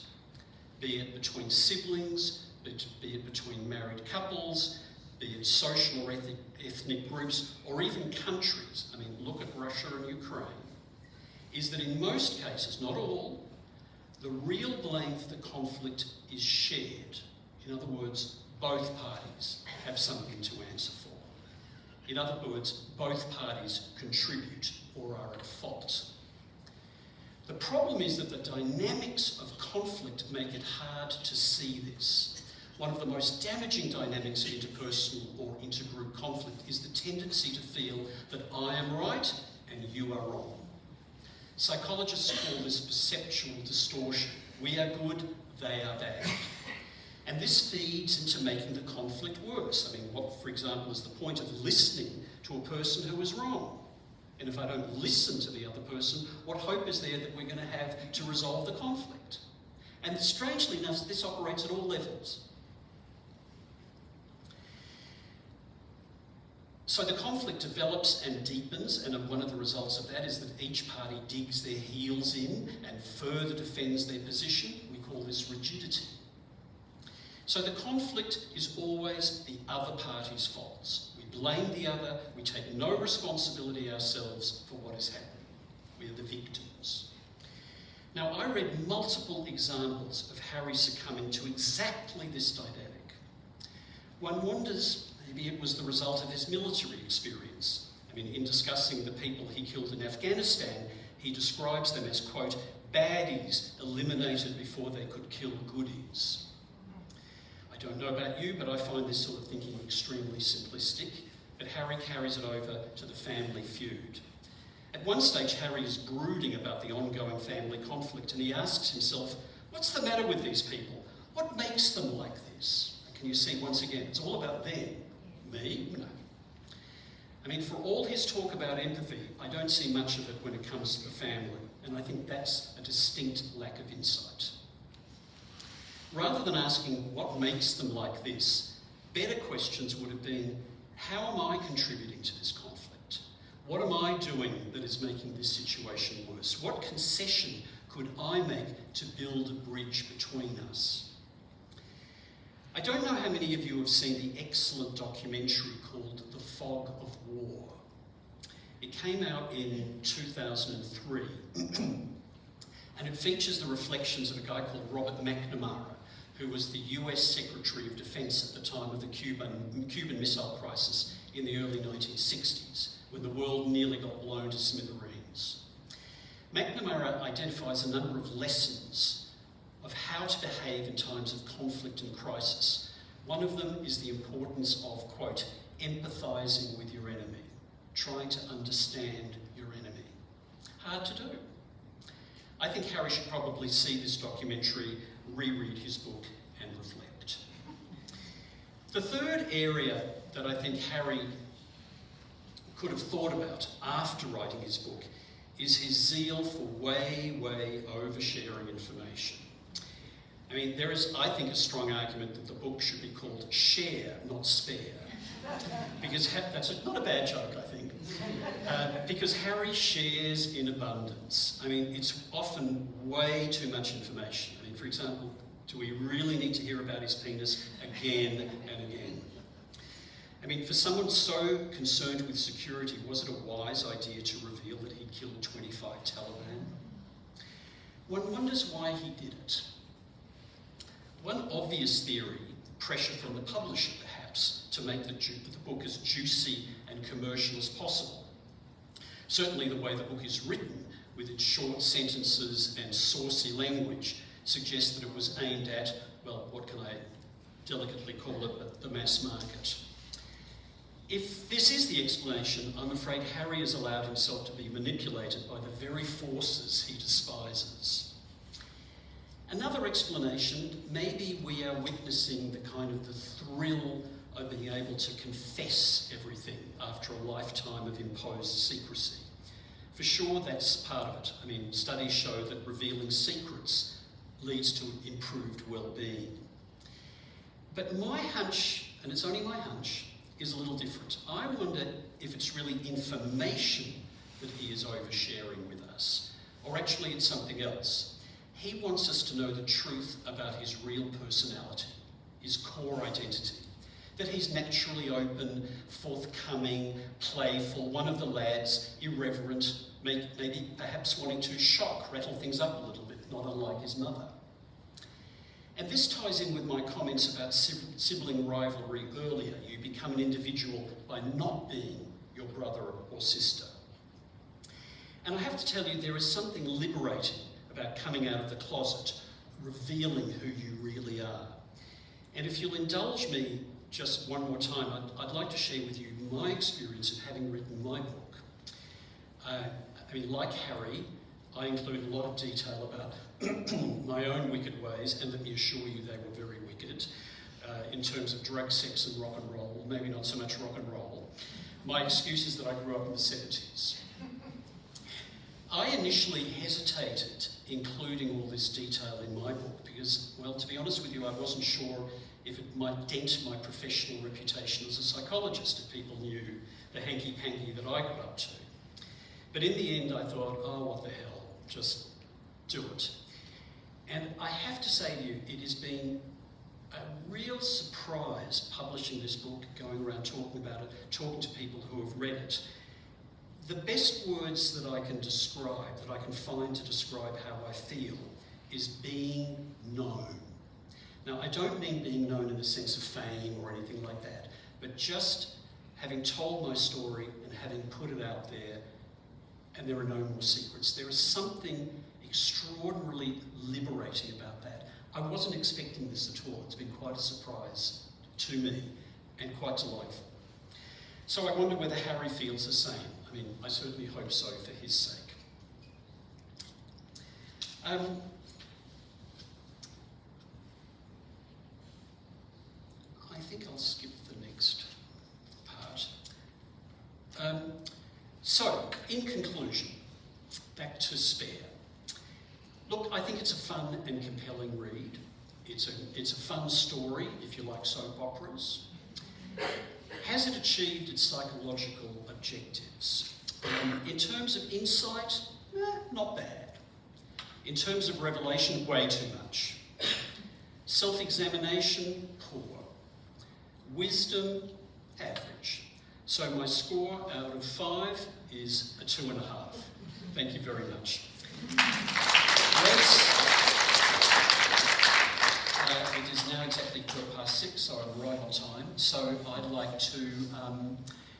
be it between siblings, be it between married couples, be it social or ethnic groups, or even countries, I mean, look at Russia and Ukraine, is that in most cases, not all, the real blame for the conflict is shared. In other words, both parties have something to answer for. In other words, both parties contribute or are at fault. The problem is that the dynamics of conflict make it hard to see this. One of the most damaging dynamics of interpersonal or intergroup conflict is the tendency to feel that I am right and you are wrong. Psychologists call this perceptual distortion. We are good, they are bad. And this feeds into making the conflict worse. I mean, what, for example, is the point of listening to a person who is wrong? And if I don't listen to the other person, what hope is there that we're going to have to resolve the conflict? And strangely enough, this operates at all levels. So the conflict develops and deepens, and one of the results of that is that each party digs their heels in and further defends their position. We call this rigidity. So the conflict is always the other party's faults. We blame the other, we take no responsibility ourselves for what is happening. We are the victims. Now, I read multiple examples of Harry succumbing to exactly this dynamic. One wonders, maybe it was the result of his military experience. I mean, in discussing the people he killed in Afghanistan, he describes them as, quote, baddies eliminated before they could kill goodies. I don't know about you, but I find this sort of thinking extremely simplistic, but Harry carries it over to the family feud. At one stage, Harry is brooding about the ongoing family conflict, and he asks himself, what's the matter with these people? What makes them like this? And can you see, once again, it's all about them. Me? No. I mean, for all his talk about empathy, I don't see much of it when it comes to the family, and I think that's a distinct lack of insight. Rather than asking what makes them like this, better questions would have been, how am I contributing to this conflict? What am I doing that is making this situation worse? What concession could I make to build a bridge between us? I don't know how many of you have seen the excellent documentary called The Fog of War. It came out in 2003, and it features the reflections of a guy called Robert McNamara, who was the US Secretary of Defense at the time of the Cuban Missile Crisis in the early 1960s, when the world nearly got blown to smithereens. McNamara identifies a number of lessons of how to behave in times of conflict and crisis. One of them is the importance of, quote, empathising with your enemy, trying to understand your enemy. Hard to do. I think Harry should probably see this documentary, reread his book, and reflect. The third area that I think Harry could have thought about after writing his book is his zeal for way oversharing information. I mean, there is, I think, a strong argument that the book should be called Share, not Spare. Because that's not a bad joke, I think. Because Harry shares in abundance. I mean, it's often way too much information. I mean, for example, do we really need to hear about his penis again and again? I mean, for someone so concerned with security, was it a wise idea to reveal that he'd killed 25 Taliban? One wonders why he did it. One obvious theory, pressure from the publisher perhaps, to make the book as juicy and commercial as possible. Certainly the way the book is written, with its short sentences and saucy language, suggests that it was aimed at, well, what can I delicately call it, the mass market. If this is the explanation, I'm afraid Harry has allowed himself to be manipulated by the very forces he despises. Another explanation, maybe we are witnessing the kind of the thrill of being able to confess everything after a lifetime of imposed secrecy. For sure, that's part of it. I mean, studies show that revealing secrets leads to improved well-being. But my hunch, and it's only my hunch, is a little different. I wonder if it's really information that he is oversharing with us, or actually it's something else. He wants us to know the truth about his real personality, his core identity, that he's naturally open, forthcoming, playful, one of the lads, irreverent, maybe perhaps wanting to shock, rattle things up a little bit, not unlike his mother. And this ties in with my comments about sibling rivalry earlier. You become an individual by not being your brother or sister. And I have to tell you, there is something liberating about coming out of the closet, revealing who you really are. And if you'll indulge me just one more time, I'd like to share with you my experience of having written my book. I mean, like Harry, I include a lot of detail about my own wicked ways, and let me assure you they were very wicked, in terms of drug, sex and rock and roll, maybe not so much rock and roll. My excuse is that I grew up in the 70s. I initially hesitated including all this detail in my book because, well, to be honest with you, I wasn't sure if it might dent my professional reputation as a psychologist if people knew the hanky-panky that I got up to. But in the end, I thought, oh, what the hell, just do it. And I have to say to you, it has been a real surprise publishing this book, going around talking about it, talking to people who have read it. The best words that I can describe, that I can find to describe how I feel, is being known. Now, I don't mean being known in the sense of fame or anything like that, but just having told my story and having put it out there, and there are no more secrets. There is something extraordinarily liberating about that. I wasn't expecting this at all. It's been quite a surprise to me and quite delightful. So I wonder whether Harry feels the same. I mean, I certainly hope so for his sake. I think I'll skip the next part. So, in conclusion, back to Spare. Look, I think it's a fun and compelling read. It's a fun story, if you like soap operas. Has it achieved its psychological objectives? In terms of insight, not bad. In terms of revelation, way too much. Self-examination, poor. Wisdom, average. So my score out of 5 is a 2.5. Thank you very much. It is now exactly 6:15, so I'm right on time. So I'd like to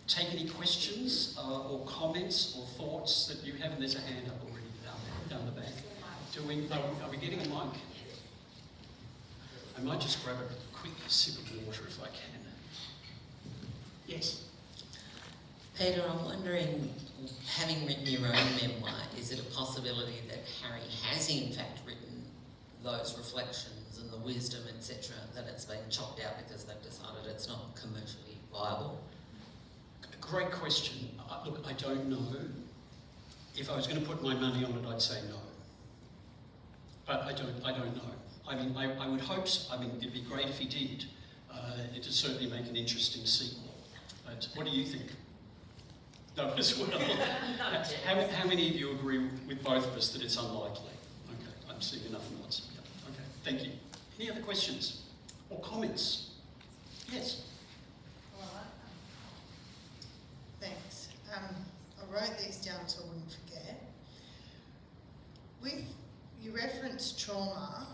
take any questions or comments or thoughts that you have. And there's a hand up already down the back. Are we getting a mic? I might just grab a quick sip of water if I can. Yes. Peter, I'm wondering, having written your own memoir, is it a possibility that Harry has in fact written those reflections and the wisdom, etc., that it's been chopped out because they've decided it's not commercially viable? Great question. Look, I don't know. If I was going to put my money on it, I'd say no. But I don't know. I mean, I would hope so. I mean, it'd be great if he did. It'd certainly make an interesting sequel. But what do you think? No, as well. How many of you agree with both of us that it's unlikely? Okay, I'm seeing enough nods. Yep. Okay, thank you. Any other questions or comments? Yes. All right. Thanks. I wrote these down so I wouldn't forget. You referenced trauma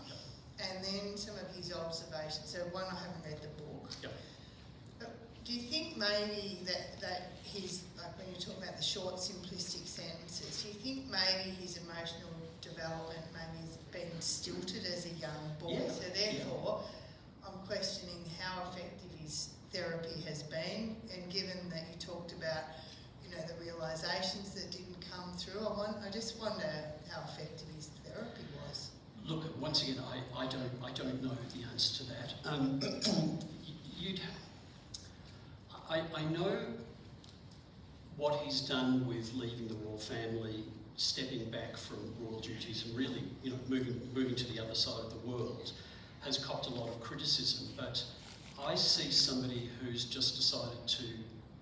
and then some of his observations. So one, I haven't read the book. Yep. Do you think maybe that his, like when you're talking about the short, simplistic sentences, do you think maybe his emotional development maybe has been stilted as a young boy? Yeah. So therefore, I'm questioning how effective his therapy has been, and given that you talked about, you know, the realisations that didn't come through, I just wonder how effective his therapy was. Look, once again, I don't know the answer to that. I know what he's done with leaving the royal family, stepping back from royal duties and really, you know, moving to the other side of the world, has copped a lot of criticism. But I see somebody who's just decided to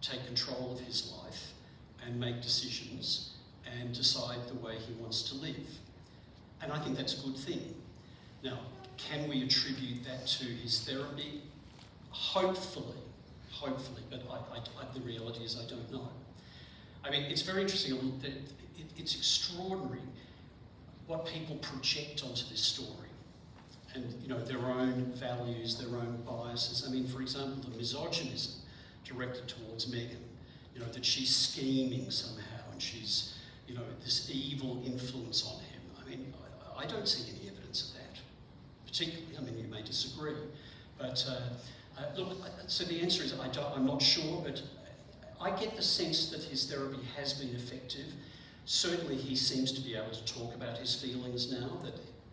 take control of his life and make decisions and decide the way he wants to live. And I think that's a good thing. Now, can we attribute that to his therapy? Hopefully, but the reality is I don't know. I mean, it's very interesting. It's extraordinary what people project onto this story, and you know, their own values, their own biases. I mean, for example, the misogynism directed towards Meghan. You know, that she's scheming somehow, and she's this evil influence on him. I mean, I don't see any evidence of that. Particularly, I mean, you may disagree, but look. So the answer is I'm not sure, but I get the sense that his therapy has been effective. Certainly, he seems to be able to talk about his feelings now,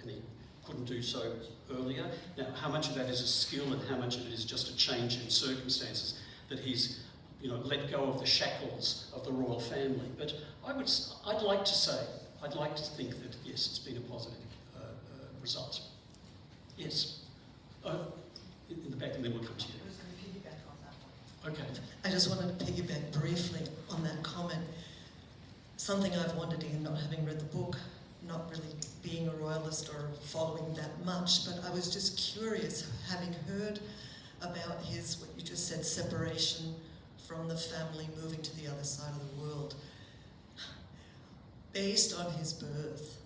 and he couldn't do so earlier. Now, how much of that is a skill, and how much of it is just a change in circumstances that he's, let go of the shackles of the royal family? But I'd like to think that yes, it's been a positive result. Yes, in the back, and then we'll come to you. I was going to piggyback on that one. Okay. I just wanted to piggyback briefly on that comment. Something I've wondered in, not having read the book, not really being a royalist or following that much, but I was just curious, having heard about his, what you just said, separation from the family, moving to the other side of the world. Based on his birth,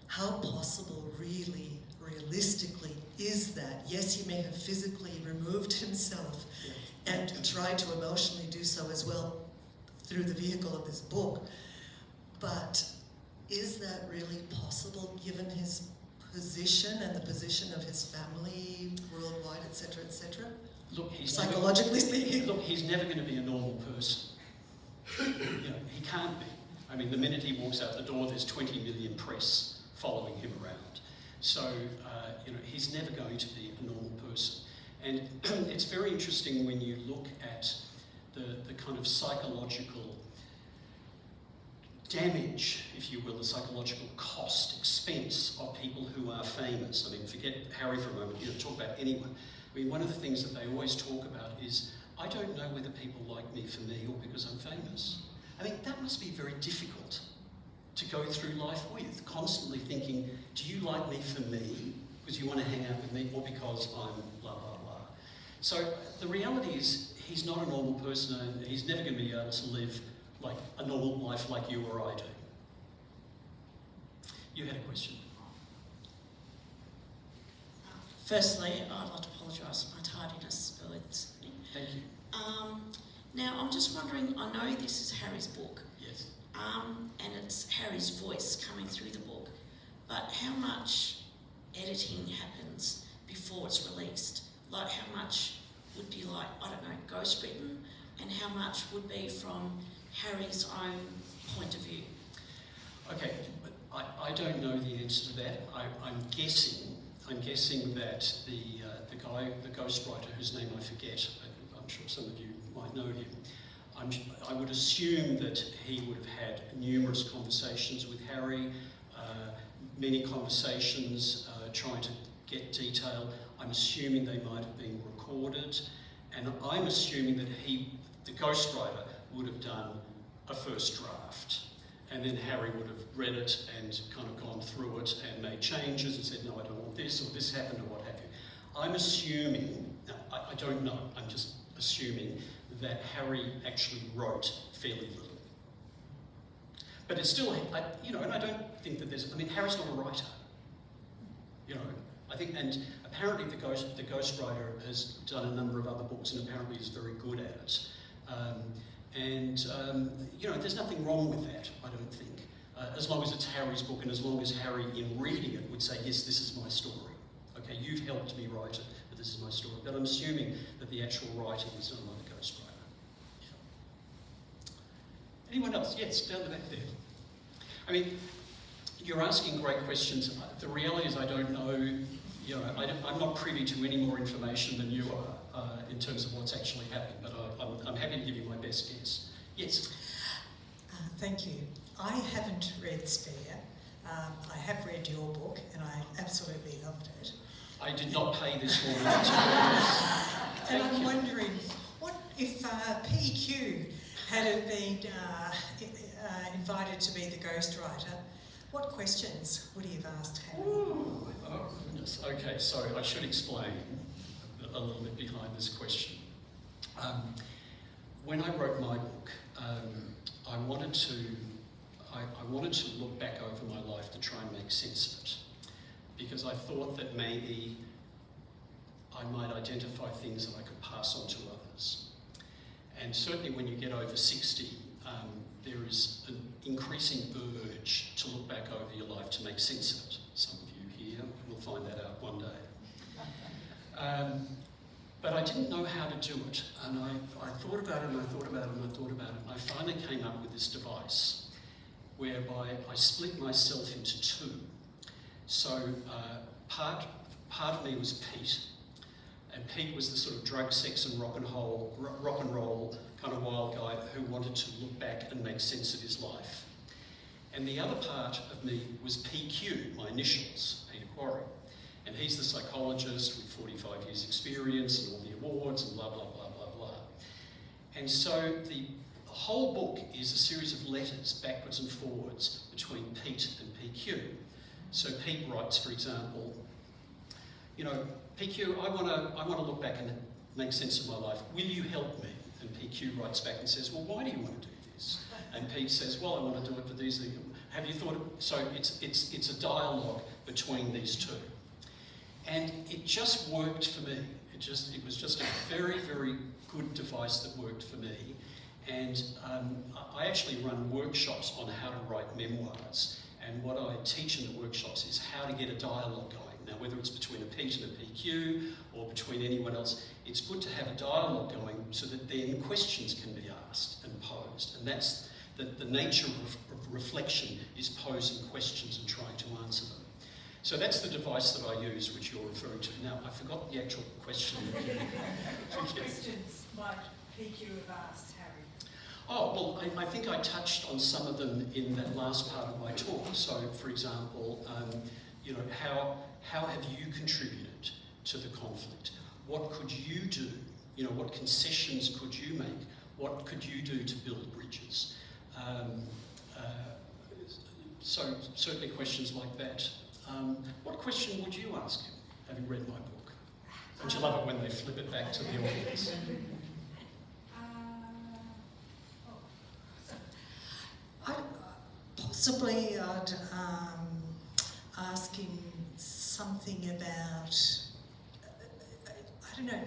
how possible really, realistically, is that? Yes, he may have physically removed himself and tried to emotionally do so as well through the vehicle of this book, but is that really possible given his position and the position of his family worldwide, etc., etc.? Look, Psychologically speaking. Look, he's never going to be a normal person. He can't be. I mean, the minute he walks out the door, there's 20 million press following him around. So, he's never going to be a normal person. And it's very interesting when you look at the kind of psychological damage, if you will, the psychological cost, expense of people who are famous. I mean, forget Harry for a moment, talk about anyone. I mean, one of the things that they always talk about is, I don't know whether people like me for me or because I'm famous. I mean, that must be very difficult to go through life with, constantly thinking, do you like me for me, because you want to hang out with me, or because I'm blah, blah, blah. So the reality is, he's not a normal person, and he's never going to be able to live like a normal life like you or I do. You had a question. Firstly, I'd like to apologise for my tardiness earlier this evening. Thank you. Now, I'm just wondering, I know this is Harry's book, Yes. and it's Harry's voice coming through the book, but how much editing happens before it's released? Like, how much would be like, I don't know, ghostwritten, and how much would be from Harry's own point of view? Okay, but I don't know the answer to that. I'm guessing that the guy, the ghostwriter, whose name I forget, I'm sure some of you might know him, I would assume that he would have had numerous conversations with Harry, many conversations trying to get detail. I'm assuming they might have been recorded, and I'm assuming that the ghostwriter, would have done a first draft, and then Harry would have read it and kind of gone through it and made changes and said, no, I don't want this, or this happened, or what have you. I'm assuming, now, I don't know, I'm just assuming that Harry actually wrote fairly little. But it's still, and I don't think that Harry's not a writer. I think, and apparently the ghostwriter has done a number of other books and apparently is very good at it. There's nothing wrong with that, I don't think. As long as it's Harry's book and as long as Harry, in reading it, would say, yes, this is my story. Okay, you've helped me write it, but this is my story. But I'm assuming that the actual writing was done by the ghostwriter. Yeah. Anyone else? Yes, down the back there. I mean, you're asking great questions. The reality is I don't know, I'm not privy to any more information than you are in terms of what's actually happened, but I'm happy to give you my best guess. Yes? Thank you. I haven't read Spare. I have read your book and I absolutely loved it. I did not pay this woman And I'm wondering, what if PQ had been invited to be the ghostwriter, what questions would he have asked Harry? Ooh, oh goodness. Okay, so I should explain a little bit behind this question. When I wrote my book, I wanted to look back over my life to try and make sense of it, because I thought that maybe I might identify things that I could pass on to others. And certainly when you get over 60, there is an increasing urge to look back over your life to make sense of it. Some of you here will find that out one day. But I didn't know how to do it, and I thought about it, and I thought about it, and I thought about it, and I finally came up with this device whereby I split myself into two. So part of me was Pete, and Pete was the sort of drug, sex and rock and roll kind of wild guy who wanted to look back and make sense of his life. And the other part of me was PQ, my initials, Peter Quarry. And he's the psychologist with 45 years experience and all the awards and blah, blah, blah, blah, blah. And so the whole book is a series of letters backwards and forwards between Pete and PQ. So Pete writes, for example, you know, PQ, I want to look back and make sense of my life. Will you help me? And PQ writes back and says, well, why do you want to do this? And Pete says, well, I want to do it for these things. Have you thought of... So it's a dialogue between these two. And it just worked for me. It was just a very, very good device that worked for me. And I actually run workshops on how to write memoirs. And what I teach in the workshops is how to get a dialogue going. Now, whether it's between a Pete and a PQ or between anyone else, it's good to have a dialogue going so that then questions can be asked and posed. And that's the nature of reflection, is posing questions and trying to answer them. So that's the device that I use, which you're referring to. Now, I forgot the actual question. What questions might PQ have asked Harry? Oh, well, I think I touched on some of them in that last part of my talk. So, for example, you know, how have you contributed to the conflict? What could you do? You know, what concessions could you make? What could you do to build bridges? So certainly questions like that. What question would you ask him, having read my book? Don't you love it when they flip it back to the audience? Possibly I'd ask him something about, I don't know,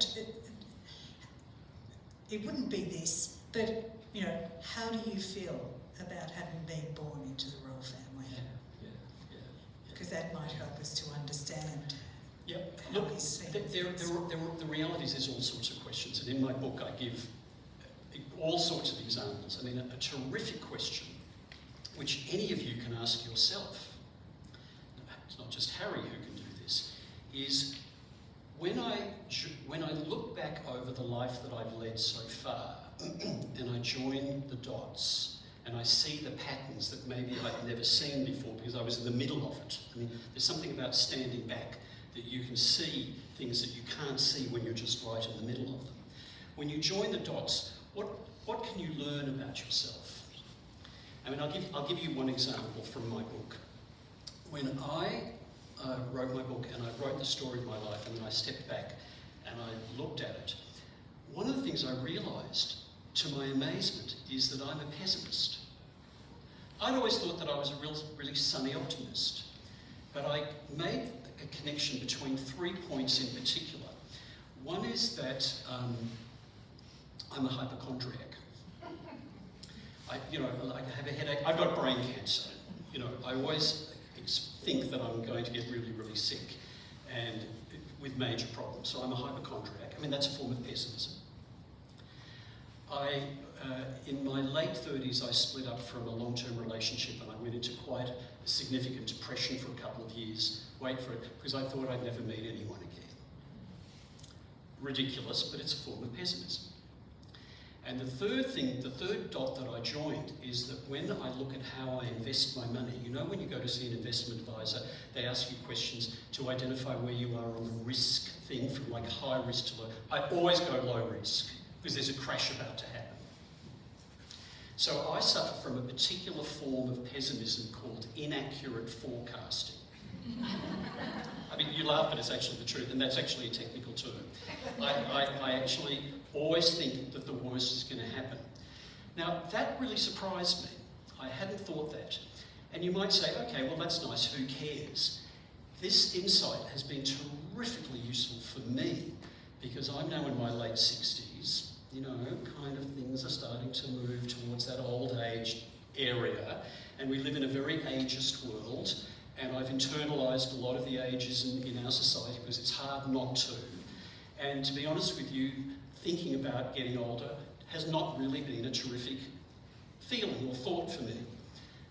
it wouldn't be this, but, you know, how do you feel about having been born into the royal family? Yeah. Because that might help us to understand. Yep. How Look, he's seen the reality is there's all sorts of questions, and in my book I give all sorts of examples. I mean, a terrific question, which any of you can ask yourself, it's not just Harry who can do this, is when I look back over the life that I've led so far, and I join the dots, and I see the patterns that maybe I'd never seen before because I was in the middle of it. I mean, there's something about standing back that you can see things that you can't see when you're just right in the middle of them. When you join the dots, what can you learn about yourself? I mean, I'll give you one example from my book. When I wrote my book and I wrote the story of my life, and then I stepped back and I looked at it, one of the things I realised, to my amazement, is that I'm a pessimist. I'd always thought that I was a really sunny optimist, but I made a connection between 3 points in particular. One is that I'm a hypochondriac. I have a headache. I've got brain cancer. You know, I always think that I'm going to get really, really sick, and with major problems. So I'm a hypochondriac. I mean, that's a form of pessimism. In my late 30s, I split up from a long-term relationship, and I went into quite a significant depression for a couple of years. Wait for it, because I thought I'd never meet anyone again. Ridiculous, but it's a form of pessimism. And the third dot that I joined is that when I look at how I invest my money, you know, when you go to see an investment advisor, they ask you questions to identify where you are on the risk thing, from like high risk to low. I always go low risk because there's a crash about to happen. So I suffer from a particular form of pessimism called inaccurate forecasting. I mean, you laugh, but it's actually the truth, and that's actually a technical term. I actually always think that the worst is going to happen. Now, that really surprised me. I hadn't thought that. And you might say, okay, well, that's nice, who cares? This insight has been terrifically useful for me, because I'm now in my late 60s. kind of things are starting to move towards that old age area, and we live in a very ageist world, and I've internalised a lot of the ages in our society because it's hard not to. And to be honest with you, thinking about getting older has not really been a terrific feeling or thought for me.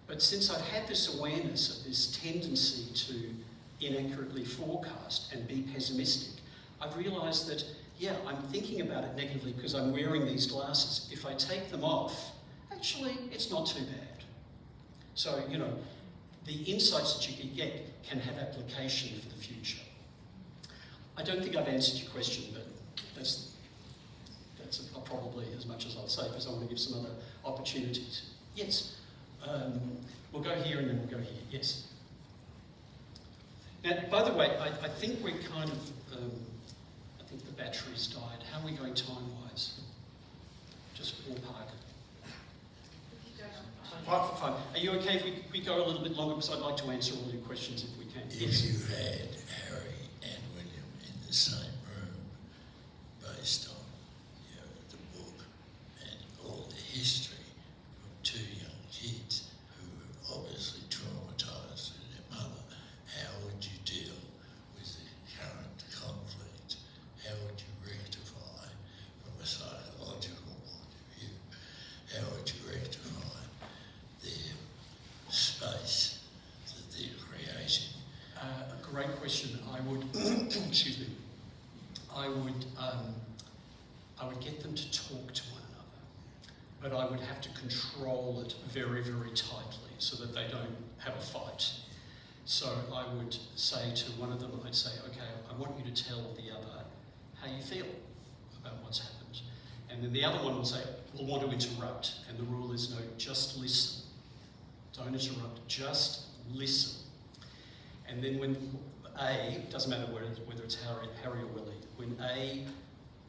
But since I've had this awareness of this tendency to inaccurately forecast and be pessimistic, I've realised that, yeah, I'm thinking about it negatively because I'm wearing these glasses. If I take them off, actually, it's not too bad. So, the insights that you can get can have application for the future. I don't think I've answered your question, but that's probably as much as I'll say because I want to give some other opportunities. Yes, we'll go here and then we'll go here. Yes. Now, by the way, I think we're kind of, I think the battery's died. How are we going time-wise? Just ballpark. Fine. Are you okay if we go a little bit longer? Because I'd like to answer all your questions if we can. If Yes. you had Harry and William in the same room, based on the book and all the history from two young kids who were obviously traumatised with their mother, how would you deal with the current conflict? How would you rectify, from a psychological point of view, how would you rectify their space that they're creating? A great question. I would, excuse me, I would get them to talk to one another, but I would have to control it very, very tightly so that they don't have a fight. So I would say to one of them, I'd say, okay, I want you to tell the other how you feel about what's happened. And then the other one will say, we'll want to interrupt. And the rule is no, just listen. Don't interrupt, just listen. And then when A, doesn't matter whether it's Harry or Willie, when A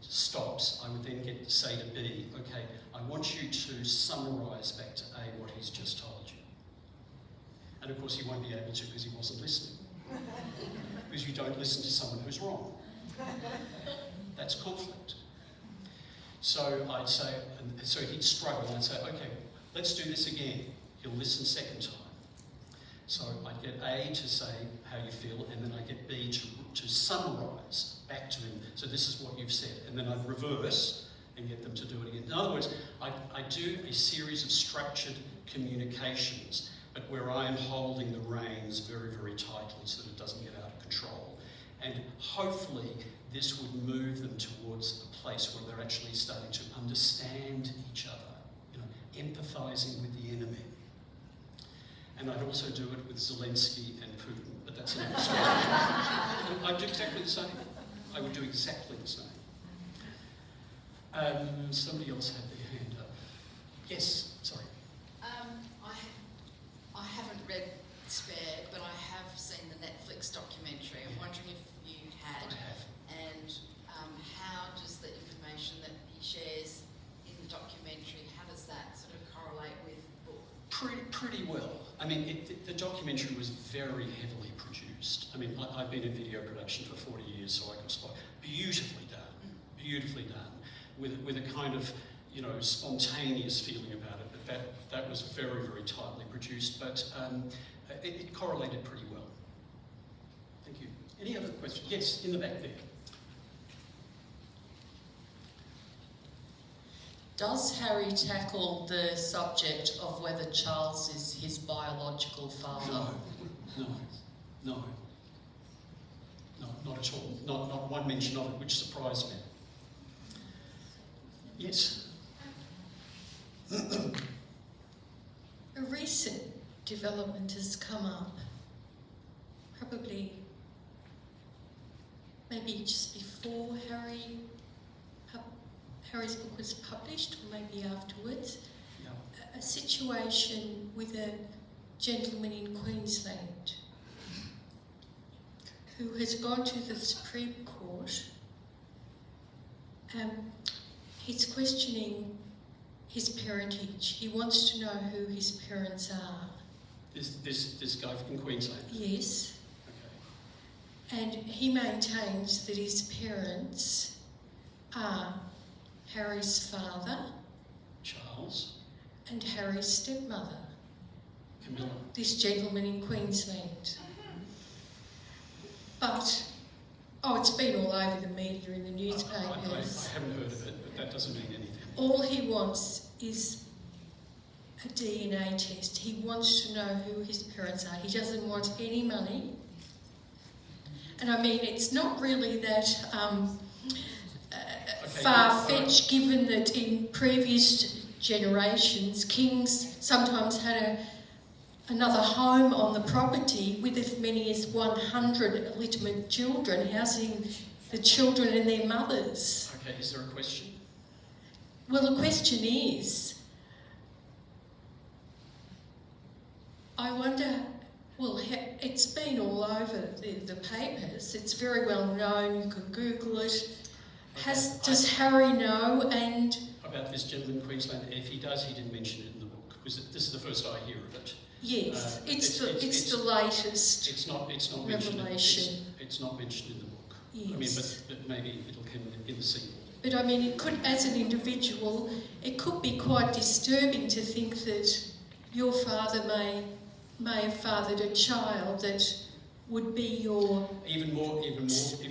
stops, I would then say to B, okay, I want you to summarise back to A what he's just told you. And of course he won't be able to because he wasn't listening. Because you don't listen to someone who's wrong. That's conflict. So I'd say, and so he'd struggle, and I'd say, okay, let's do this again. He'll listen second time. So I'd get A to say how you feel, and then I'd get B to summarise back to him. So this is what you've said. And then I'd reverse and get them to do it again. In other words, I do a series of structured communications, but where I am holding the reins very, very tightly so that it doesn't get out of control. And hopefully this would move them towards a place where they're actually starting to understand each other, empathising with the enemy. And I'd also do it with Zelensky and Putin, but that's another story. I'd do exactly the same. I would do exactly the same. Somebody else had their hand up. Yes, sorry. I haven't read Spared, but I have seen the Netflix documentary. I'm wondering if you had. I have. And how does the information that he shares in the documentary, how does that sort of correlate with the book? Pretty well. I mean, the documentary was very heavily produced. I mean, I've been in video production for 40 years, so I can spot. Beautifully done, with a kind of, spontaneous feeling about it. But that was very, very tightly produced, but it correlated pretty well. Thank you. Any other questions? Yes, in the back there. Does Harry tackle the subject of whether Charles is his biological father? No, not at all. Not one mention of it, which surprised me. Yes. A recent development has come up, probably maybe just before Harry's book was published, or maybe afterwards. Yeah. A situation with a gentleman in Queensland who has gone to the Supreme Court. He's questioning his parentage. He wants to know who his parents are. This guy from Queensland? Yes. Okay. And he maintains that his parents are Harry's father, Charles, and Harry's stepmother, Camilla. this gentleman in Queensland. But, it's been all over the media and the newspapers. I haven't heard of it, but that doesn't mean anything. All he wants is a DNA test. He wants to know who his parents are. He doesn't want any money. And I mean, it's not really that far-fetched, given that in previous generations, kings sometimes had another home on the property with as many as 100 illegitimate children, housing the children and their mothers. Okay, is there a question? Well, the question is, I wonder, it's been all over the papers. It's very well known. You can Google it. Does Harry know? And about this gentleman in Queensland, if he does, he didn't mention it in the book, because this is the first I hear of it. Yes, it's the latest. It's not revelation. mentioned. It's not mentioned in the book. Yes. I mean, but maybe it'll come in the sequel. But I mean, it could, as an individual, it could be quite disturbing to think that your father may have fathered a child that would be your even more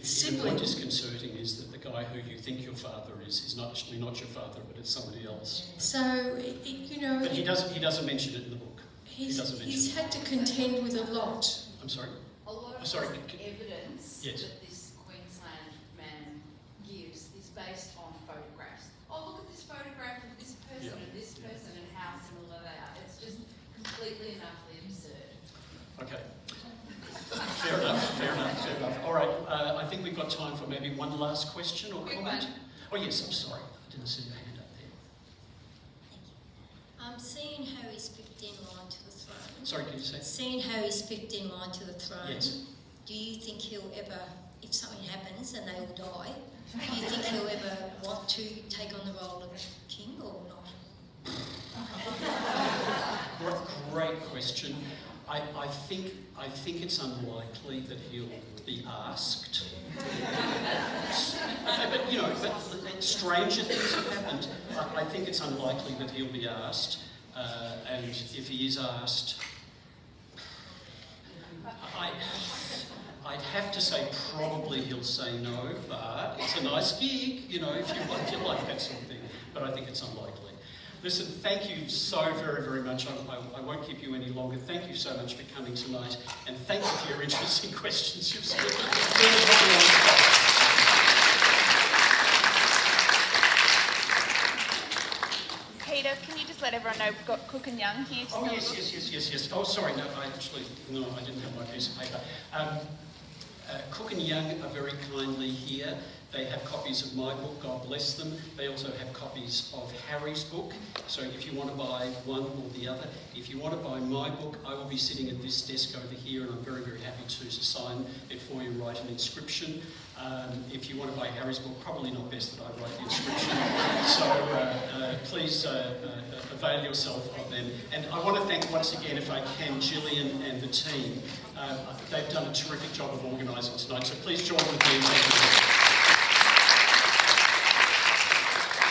sibling. disconcerting is that the guy who you think your father is not actually not your father, but it's somebody else. So But he doesn't mention it in the book. He's had to contend with a lot. I'm sorry. A lot of Sorry. evidence Yes. that this Queensland man gives is based on photographs. Oh, look at this photograph of this person and this person and how similar they are. It's just completely and utterly absurd. Okay. Fair enough. All right, I think we've got time for maybe one last question or Quick comment. one. Oh yes, I'm sorry. I didn't see your hand up there. Seeing Harry's fifth in line to the throne. Sorry, can you say? Seeing Harry's fifth in line to the throne. Yes. Do you think he'll ever, if something happens and they all die, do you think he'll ever want to take on the role of king or not? Great question. I think it's unlikely that he'll be asked. But stranger things have happened. I think it's unlikely that he'll be asked. And if he is asked, I'd have to say probably he'll say no, but it's a nice gig, if you like that sort of thing. But I think it's unlikely. Listen, thank you so very, very much. I won't keep you any longer. Thank you so much for coming tonight, and thank you for your interesting questions. You've said. Peter, can you just let everyone know we've got Cook and Young here? Oh, yes. Oh, sorry, no, I didn't have my piece of paper. Cook and Young are very kindly here. They have copies of my book, God bless them. They also have copies of Harry's book. So if you want to buy one or the other, if you want to buy my book, I will be sitting at this desk over here, and I'm very, very happy to sign it for you and write an inscription. If you want to buy Harry's book, probably not best that I write the inscription. So please avail yourself of them. And I want to thank once again, if I can, Gillian and the team. They've done a terrific job of organising tonight, so please join with me in thanking them.